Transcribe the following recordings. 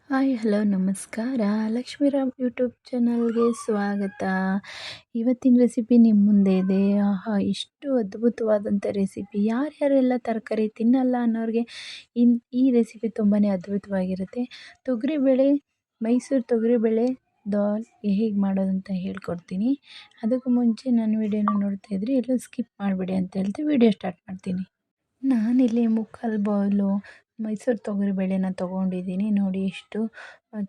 Hi hello ನಮಸ್ಕಾರ. Lakshmiram YouTube ಚಾನಲ್‌ಗೆ ಸ್ವಾಗತ. ಇವತ್ತಿನ ರೆಸಿಪಿ ನಿಮ್ಮ ಮುಂದೆ ಇದೆ. ಆಹಾ! ಇಷ್ಟು ಅದ್ಭುತವಾದಂಥ ರೆಸಿಪಿ. ಯಾರ್ಯಾರೆಲ್ಲ ತರಕಾರಿ ತಿನ್ನಲ್ಲ ಅನ್ನೋರಿಗೆ ಈ ರೆಸಿಪಿ ತುಂಬಾ ಅದ್ಭುತವಾಗಿರುತ್ತೆ. ತೊಗರಿಬೇಳೆ, ಮೈಸೂರು ತೊಗರಿಬೇಳೆ ದಾಲ್ ಹೇಗೆ ಮಾಡೋದಂತ ಹೇಳ್ಕೊಡ್ತೀನಿ. ಅದಕ್ಕೂ ಮುಂಚೆ ನನ್ನ ವಿಡಿಯೋನ ನೋಡ್ತಾ ಇದ್ದರೆ ಎಲ್ಲೂ ಸ್ಕಿಪ್ ಮಾಡಬೇಡಿ ಅಂತ ಹೇಳ್ತಾ ವಿಡಿಯೋ ಸ್ಟಾರ್ಟ್ ಮಾಡ್ತೀನಿ. ನಾನಿಲ್ಲಿ ಮುಕ್ಕಾಲು ಬೌಲು ಮೈಸೂರು ತೊಗರಿಬೇಳೆನ ತೊಗೊಂಡಿದ್ದೀನಿ. ನೋಡಿ ಎಷ್ಟು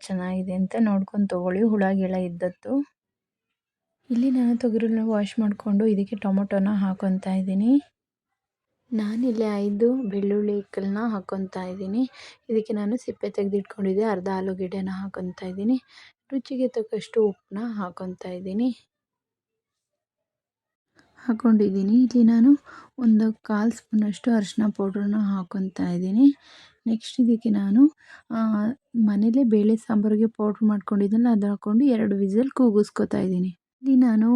ಚೆನ್ನಾಗಿದೆ ಅಂತ ನೋಡ್ಕೊಂಡು ತೊಗೊಳ್ಳಿ, ಹುಳ ಗಿಳ ಇದ್ದದ್ದು. ಇಲ್ಲಿ ನಾನು ತೊಗರಿನ ವಾಶ್ ಮಾಡಿಕೊಂಡು ಇದಕ್ಕೆ ಟೊಮೊಟೊನ ಹಾಕೊತಾ ಇದ್ದೀನಿ. ನಾನಿಲ್ಲಿ 5 ಬೆಳ್ಳುಳ್ಳಿ ಇಕ್ಕಲನ್ನ ಹಾಕೊತಾ ಇದ್ದೀನಿ. ಇದಕ್ಕೆ ನಾನು ಸಿಪ್ಪೆ ತೆಗೆದಿಟ್ಕೊಂಡಿದ್ದೆ. ಅರ್ಧ ಆಲೂಗೆಡ್ಡೆನ ಹಾಕೊತಾ ಇದ್ದೀನಿ. ರುಚಿಗೆ ತಕ್ಕಷ್ಟು ಉಪ್ಪನ್ನ ಹಾಕೊತಾ ಇದ್ದೀನಿ. ಹಾಕ್ಕೊಂಡಿದ್ದೀನಿ. ಇಲ್ಲಿ ನಾನು ಒಂದು 1/4 ಸ್ಪೂನಷ್ಟು ಅರಿಶಿನ ಪೌಡ್ರನ್ನ ಹಾಕ್ಕೊತಾ ಇದ್ದೀನಿ. ನೆಕ್ಸ್ಟ್ ಇದಕ್ಕೆ ನಾನು ಮನೇಲೇ ಬೇಳೆ ಸಾಂಬಾರಿಗೆ ಪೌಡ್ರ್ ಮಾಡ್ಕೊಂಡಿದ್ದೆನಲ್ಲ ಅದು ಹಾಕ್ಕೊಂಡು 2 ವಿಸಿಲ್ ಕೂಗಿಸ್ಕೊತಾ ಇದ್ದೀನಿ. ಇಲ್ಲಿ ನಾನು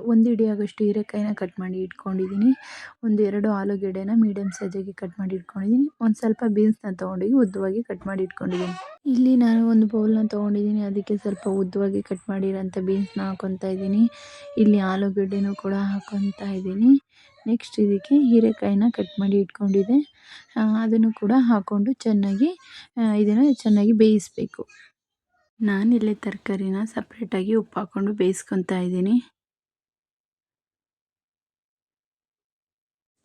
ಒಂದು ಹಿಡಿಯಾಗಷ್ಟು ಹೀರೆಕಾಯಿನ ಕಟ್ ಮಾಡಿ ಇಟ್ಕೊಂಡಿದ್ದೀನಿ. 2 ಆಲೂಗೆಡ್ಡೆನ ಮೀಡಿಯಮ್ ಸೈಜಾಗಿ ಕಟ್ ಮಾಡಿ ಇಟ್ಕೊಂಡಿದ್ದೀನಿ. ಒಂದು ಸ್ವಲ್ಪ ಬೀನ್ಸ್ನ ತೊಗೊಂಡೋಗಿ ಉದ್ದವಾಗಿ ಕಟ್ ಮಾಡಿ ಇಟ್ಕೊಂಡಿದ್ದೀನಿ. ಇಲ್ಲಿ ನಾನು ಒಂದು ಬೌಲ್ನ ತೊಗೊಂಡಿದ್ದೀನಿ. ಅದಕ್ಕೆ ಸ್ವಲ್ಪ ಉದ್ದವಾಗಿ ಕಟ್ ಮಾಡಿರೋಂಥ ಬೀನ್ಸ್ನ ಹಾಕ್ಕೊತಾ ಇದ್ದೀನಿ. ಇಲ್ಲಿ ಆಲೂಗೆಡ್ಡೆನೂ ಕೂಡ ಹಾಕ್ಕೊತಾ ಇದ್ದೀನಿ. ನೆಕ್ಸ್ಟ್ ಇದಕ್ಕೆ ಹೀರೆಕಾಯಿನ ಕಟ್ ಮಾಡಿ ಇಟ್ಕೊಂಡಿದ್ದೆ, ಅದನ್ನು ಕೂಡ ಹಾಕ್ಕೊಂಡು ಇದನ್ನು ಚೆನ್ನಾಗಿ ಬೇಯಿಸಬೇಕು. ನಾನಿಲ್ಲಿ ತರಕಾರಿನ ಸಪ್ರೇಟಾಗಿ ಉಪ್ಪು ಹಾಕ್ಕೊಂಡು ಬೇಯಿಸ್ಕೊತಾ ಇದ್ದೀನಿ.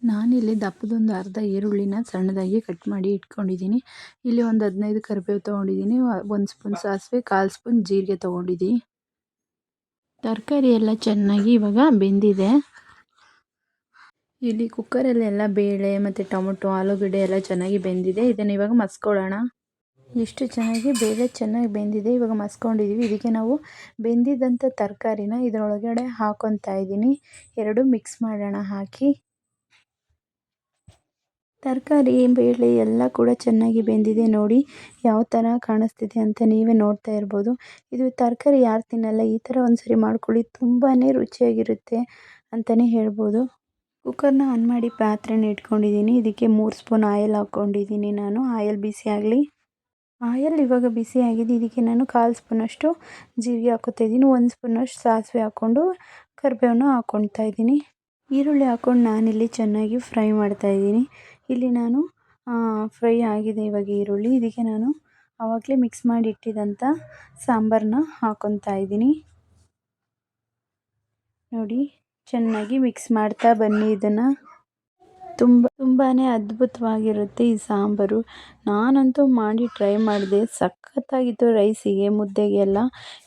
ನಾನಿಲ್ಲಿ ದಪ್ಪದೊಂದು ಅರ್ಧ ಈರುಳ್ಳಿನ ಸಣ್ಣದಾಗಿ ಕಟ್ ಮಾಡಿ ಇಟ್ಕೊಂಡಿದ್ದೀನಿ. ಇಲ್ಲಿ ಒಂದು 15 ಕರಿಬೇವು ತೊಗೊಂಡಿದ್ದೀನಿ. 1 ಸ್ಪೂನ್ ಸಾಸಿವೆ, 1/4 ಸ್ಪೂನ್ ಜೀರಿಗೆ ತೊಗೊಂಡಿದ್ದೀನಿ. ತರಕಾರಿ ಎಲ್ಲ ಚೆನ್ನಾಗಿ ಇವಾಗ ಬೆಂದಿದೆ. ಇಲ್ಲಿ ಕುಕ್ಕರಲ್ಲೆಲ್ಲ ಬೇಳೆ ಮತ್ತು ಟೊಮೊಟೊ, ಆಲೂಗಡ್ಡೆ ಎಲ್ಲ ಚೆನ್ನಾಗಿ ಬೆಂದಿದೆ. ಇದನ್ನು ಇವಾಗ ಮಸ್ಕೊಳ್ಳೋಣ. ಎಷ್ಟು ಬೇಳೆ ಚೆನ್ನಾಗಿ ಬೆಂದಿದೆ. ಇವಾಗ ಮಸ್ಕೊಂಡಿದ್ದೀವಿ. ಇದಕ್ಕೆ ನಾವು ಬೆಂದಿದ್ದಂಥ ತರಕಾರಿನ ಇದರೊಳಗಡೆ ಹಾಕ್ಕೊತಾ ಇದ್ದೀನಿ. 2 ಮಿಕ್ಸ್ ಮಾಡೋಣ ಹಾಕಿ. ತರಕಾರಿ, ಬೇಳೆ ಎಲ್ಲ ಕೂಡ ಚೆನ್ನಾಗಿ ಬೆಂದಿದೆ. ನೋಡಿ ಯಾವ ಥರ ಕಾಣಿಸ್ತಿದೆ ಅಂತ ನೀವೇ ನೋಡ್ತಾ ಇರ್ಬೋದು. ಇದು ತರಕಾರಿ ಯಾರು ತಿನ್ನಲ್ಲ, ಈ ಥರ ಒಂದ್ಸರಿ ಮಾಡ್ಕೊಳ್ಳಿ, ತುಂಬಾ ರುಚಿಯಾಗಿರುತ್ತೆ ಅಂತಲೇ ಹೇಳ್ಬೋದು. ಕುಕ್ಕರ್ನ ಆನ್ ಮಾಡಿ ಪಾತ್ರೆನ ಇಟ್ಕೊಂಡಿದ್ದೀನಿ. ಇದಕ್ಕೆ 3 ಸ್ಪೂನ್ ಆಯಿಲ್ ಹಾಕ್ಕೊಂಡಿದ್ದೀನಿ ನಾನು. ಆಯಿಲ್ ಬಿಸಿ ಆಗಲಿ. ಆಯಿಲ್ ಇವಾಗ ಬಿಸಿ ಆಗಿದೆ. ಇದಕ್ಕೆ ನಾನು 1/4 ಸ್ಪೂನಷ್ಟು ಜೀರಿಗೆ ಹಾಕ್ಕೊತಾ ಇದ್ದೀನಿ. 1 ಸ್ಪೂನಷ್ಟು ಸಾಸಿವೆ ಹಾಕ್ಕೊಂಡು ಕರಿಬೇವನ್ನ ಹಾಕ್ಕೊತಾ ಇದ್ದೀನಿ. ಈರುಳ್ಳಿ ಹಾಕ್ಕೊಂಡು ನಾನಿಲ್ಲಿ ಚೆನ್ನಾಗಿ ಫ್ರೈ ಮಾಡ್ತಾಯಿದ್ದೀನಿ. ಇಲ್ಲಿ ನಾನು ಫ್ರೈ ಆಗಿದೆ ಇವಾಗ ಈರುಳ್ಳಿ. ಇದಕ್ಕೆ ನಾನು ಆವಾಗಲೇ ಮಿಕ್ಸ್ ಮಾಡಿ ಇಟ್ಟಿದ್ದಂಥ ಸಾಂಬಾರನ್ನ ಹಾಕ್ಕೊತಾ ಇದ್ದೀನಿ. ನೋಡಿ ಚೆನ್ನಾಗಿ ಮಿಕ್ಸ್ ಮಾಡ್ತಾ ಬನ್ನಿ. ಇದನ್ನು ತುಂಬಾ ಅದ್ಭುತವಾಗಿರುತ್ತೆ ಈ ಸಾಂಬಾರು. ನಾನಂತೂ ಮಾಡಿ ಟ್ರೈ ಮಾಡಿದೆ, ಸಖತ್ತಾಗಿತ್ತು ರೈಸಿಗೆ, ಮುದ್ದೆಗೆಲ್ಲ.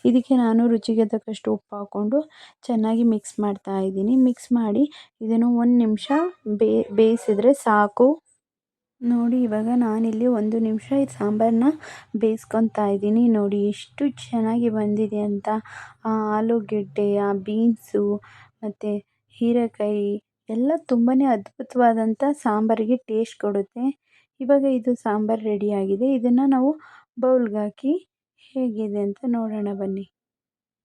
ಇದಕ್ಕೆ ನಾನು ರುಚಿಗೆ ತಕ್ಕಷ್ಟು ಉಪ್ಪು ಹಾಕ್ಕೊಂಡು ಚೆನ್ನಾಗಿ ಮಿಕ್ಸ್ ಮಾಡ್ತಾ ಇದ್ದೀನಿ. ಮಿಕ್ಸ್ ಮಾಡಿ ಇದನ್ನು 1 ನಿಮಿಷ ಬೇಯಿಸಿದ್ರೆ ಸಾಕು. ನೋಡಿ ಇವಾಗ ನಾನಿಲ್ಲಿ 1 ನಿಮಿಷ ಈ ಸಾಂಬಾರನ್ನ ಬೇಯಿಸ್ಕೊತಾ ಇದ್ದೀನಿ. ನೋಡಿ ಎಷ್ಟು ಚೆನ್ನಾಗಿ ಬಂದಿದೆ ಅಂತ. ಆಲೂಗೆಡ್ಡೆ, ಬೀನ್ಸು ಮತ್ತು ಹೀರೆಕಾಯಿ ಎಲ್ಲ ತುಂಬಾ ಅದ್ಭುತವಾದಂಥ ಸಾಂಬಾರಿಗೆ ಟೇಸ್ಟ್ ಕೊಡುತ್ತೆ. ಇವಾಗ ಇದು ಸಾಂಬಾರು ರೆಡಿಯಾಗಿದೆ. ಇದನ್ನು ನಾವು ಬೌಲ್ಗೆ ಹಾಕಿ ಹೇಗಿದೆ ಅಂತ ನೋಡೋಣ ಬನ್ನಿ.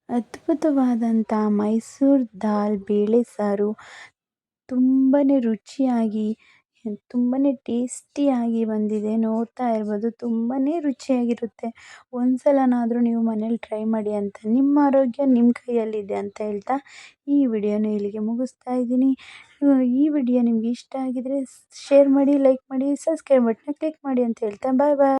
ಅದ್ಭುತವಾದಂಥ ಮೈಸೂರು ದಾಲ್ ಬೇಳೆ ಸಾರು ತುಂಬಾ ರುಚಿಯಾಗಿ, ತುಂಬಾ ಟೇಸ್ಟಿಯಾಗಿ ಬಂದಿದೆ. ನೋಡ್ತಾ ಇರ್ಬೋದು, ತುಂಬಾ ರುಚಿಯಾಗಿರುತ್ತೆ. ಒಂದ್ಸಲನಾದರೂ ನೀವು ಮನೇಲಿ ಟ್ರೈ ಮಾಡಿ ಅಂತ, ನಿಮ್ಮ ಆರೋಗ್ಯ ನಿಮ್ಮ ಕೈಯಲ್ಲಿದೆ ಅಂತ ಹೇಳ್ತಾ ಈ ವಿಡಿಯೋನ ಇಲ್ಲಿಗೆ ಮುಗಿಸ್ತಾ ಇದ್ದೀನಿ. ಈ ವಿಡಿಯೋ ನಿಮ್ಗೆ ಇಷ್ಟ ಆಗಿದರೆ ಶೇರ್ ಮಾಡಿ, ಲೈಕ್ ಮಾಡಿ, ಸಬ್ಸ್ಕ್ರೈಬ್ ಬಟನ್ನ ಕ್ಲಿಕ್ ಮಾಡಿ ಅಂತ ಹೇಳ್ತಾ ಬಾಯ್ ಬಾಯ್.